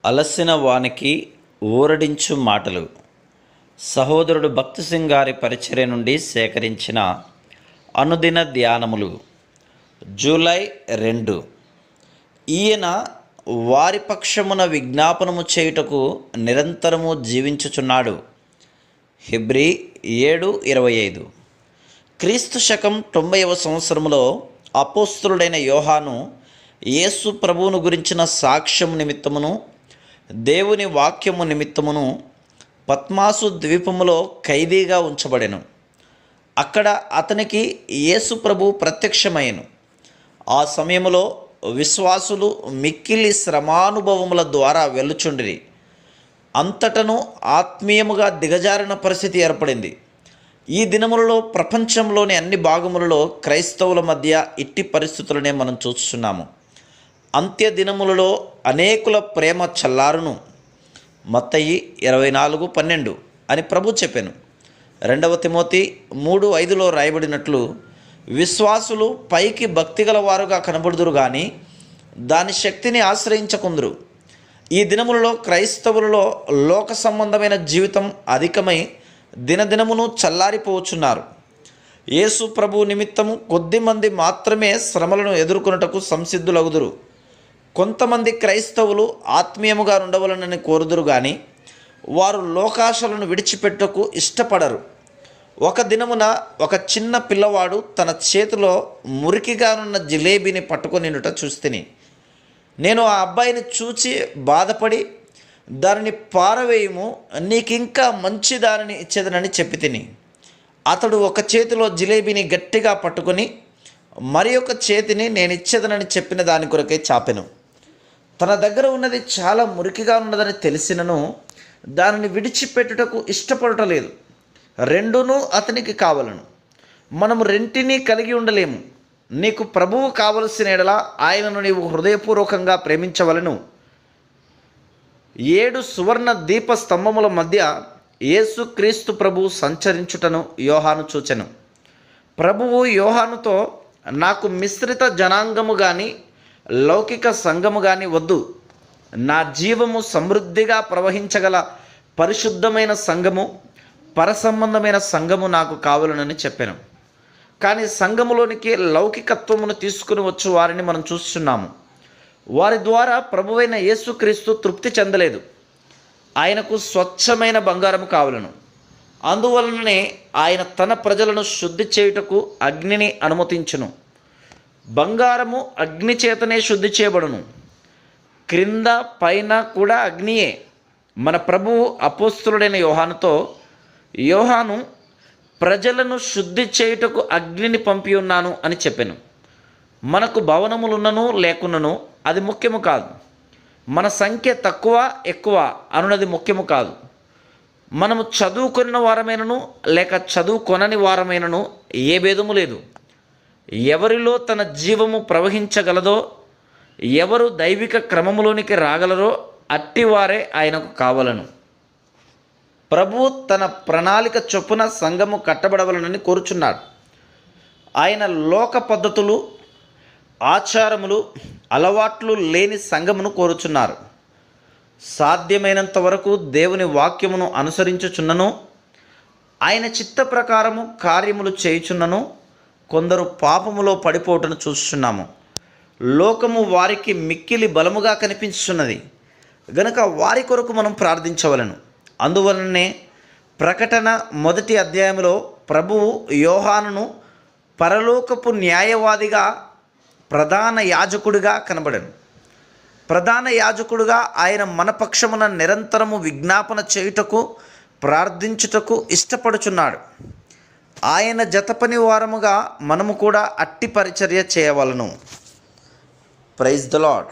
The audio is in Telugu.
అలసిన వానికి ఊరడించు మాటలు. సహోదరుడు భక్తి సింగ్ గారి పరిచర్య నుండి సేకరించిన అనుదిన ధ్యానములు. జూలై 2. ఈయన వారి పక్షమున విజ్ఞాపనము చేయుటకు నిరంతరము జీవించుచున్నాడు. హెబ్రీ 7:25. క్రీస్తు శకం 90వ సంవత్సరములో అపోస్తలుడైన యోహాను యేసు ప్రభువును గురించిన సాక్ష్యము నిమిత్తమును దేవుని వాక్యము నిమిత్తమును పద్మాసు ద్వీపములో ఖైదీగా ఉంచబడెను. అక్కడ అతనికి యేసు ప్రభు ప్రత్యక్షమయ్యెను. ఆ సమయములో విశ్వాసులు మిక్కిలి శ్రమానుభవముల ద్వారా వెళ్ళుచుండిరి. అంతటను ఆత్మీయముగా దిగజారిన పరిస్థితి ఏర్పడింది. ఈ దినములలో ప్రపంచంలోని అన్ని భాగములలో క్రైస్తవుల మధ్య ఇట్టి పరిస్థితులనే మనం చూస్తున్నాము. అంత్య దినములలో అనేకుల ప్రేమ చల్లారును. మత్తయి 24:12 అని ప్రభు చెప్పెను. 2 తిమోతి 3:5లో రాయబడినట్లు విశ్వాసులు పైకి భక్తిగల వారుగా కనబడుదురు కానీ దాని శక్తిని ఆశ్రయించకుందురు. ఈ దినములలో క్రైస్తవులలో లోక సంబంధమైన జీవితం అధికమై దినదినమును చల్లారిపోవచ్చున్నారు. యేసు ప్రభు నిమిత్తము కొద్దిమంది మాత్రమే శ్రమలను ఎదుర్కొనుటకు సంసిద్ధులగుదురు. కొంతమంది క్రైస్తవులు ఆత్మీయముగా ఉండవలనని కోరుదురు కానీ వారు లోకాశలను విడిచిపెట్టకు ఇష్టపడరు. ఒక దినమున ఒక చిన్న పిల్లవాడు తన చేతిలో మురికిగానున్న జిలేబీని పట్టుకొనినుట చూస్తిని. నేను ఆ అబ్బాయిని చూచి బాధపడి దానిని పారవేయము, నీకింకా మంచి దానిని ఇచ్చేదనని చెప్పి తిని. అతడు ఒక చేతిలో జిలేబీని గట్టిగా పట్టుకొని మరి ఒక చేతిని నేను ఇచ్చేదనని చెప్పిన దాని కొరకే చాపెను. తన దగ్గర ఉన్నది చాలా మురికిగా ఉన్నదని తెలిసినను దానిని విడిచిపెట్టుటకు ఇష్టపడటలేదు. రెండునూ అతనికి కావలను. మనము రెంటినీ కలిగి ఉండలేము. నీకు ప్రభువు కావలసిన ఎడల ఆయనను నీవు హృదయపూర్వకంగా ప్రేమించవలను. 7 సువర్ణ దీప స్తంభముల మధ్య యేసుక్రీస్తు ప్రభువు సంచరించుటను యోహాను చూచెను. ప్రభువు యోహానుతో, నాకు మిశ్రిత జనాంగము కానీ లౌకిక సంఘము కానీ వద్దు. నా జీవము సమృద్ధిగా ప్రవహించగల పరిశుద్ధమైన సంఘము, పరసంబంధమైన సంఘము నాకు కావాలనని చెప్పాను. కానీ సంఘములోనికి లౌకికత్వమును తీసుకుని వచ్చు వారిని మనం చూస్తున్నాము. వారి ద్వారా ప్రభువైన యేసుక్రీస్తు తృప్తి చెందలేదు. ఆయనకు స్వచ్ఛమైన బంగారము కావలను. అందువలననే ఆయన తన ప్రజలను శుద్ధి చేయుటకు అగ్నిని అనుమతించును. బంగారము అగ్ని చేతనే శుద్ధి చేయబడును. క్రింద పైన కూడా అగ్నియే. మన ప్రభువు అపోస్తలుడైన యోహానుతో, యోహాను ప్రజలను శుద్ధి చేయుటకు అగ్నిని పంపి ఉన్నాను అని చెప్పాను. మనకు భవనములున్నను లేకున్నను అది ముఖ్యము కాదు. మన సంఖ్య తక్కువ ఎక్కువ అనున్నది ముఖ్యము కాదు. మనము చదువుకొనిన వారమైనను లేక చదువుకొనని వారమైనను ఏ భేదము లేదు. ఎవరిలో తన జీవము ప్రవహించగలదో, ఎవరు దైవిక క్రమములోనికి రాగలరో అట్టివారే ఆయనకు కావలను. ప్రభు తన ప్రణాళిక చొప్పున సంఘము కట్టబడవలనని కోరుచున్నాడు. ఆయన లోక పద్ధతులు, ఆచారములు, అలవాట్లు లేని సంఘమును కోరుచున్నారు. సాధ్యమైనంత వరకు దేవుని వాక్యమును అనుసరించుచున్నను, ఆయన చిత్త ప్రకారము కార్యములు చేయుచున్నను కొందరు పాపములో పడిపోవటను చూస్తున్నాము. లోకము వారికి మిక్కిలి బలముగా కనిపించుచున్నది గనుక వారి కొరకు మనం ప్రార్థించవలను. అందువలనే ప్రకటన 1వ అధ్యాయంలో ప్రభువు యోహానును పరలోకపు న్యాయవాదిగా, ప్రధాన యాజకుడిగా కనబడను. ప్రధాన యాజకుడిగా ఆయన మన పక్షమున నిరంతరము విజ్ఞాపన చేయుటకు, ప్రార్థించుటకు ఇష్టపడుచున్నాడు. ఆయన జతపని వారముగా మనము కూడా అట్టి పరిచర్య చేయవలను. Praise the lord.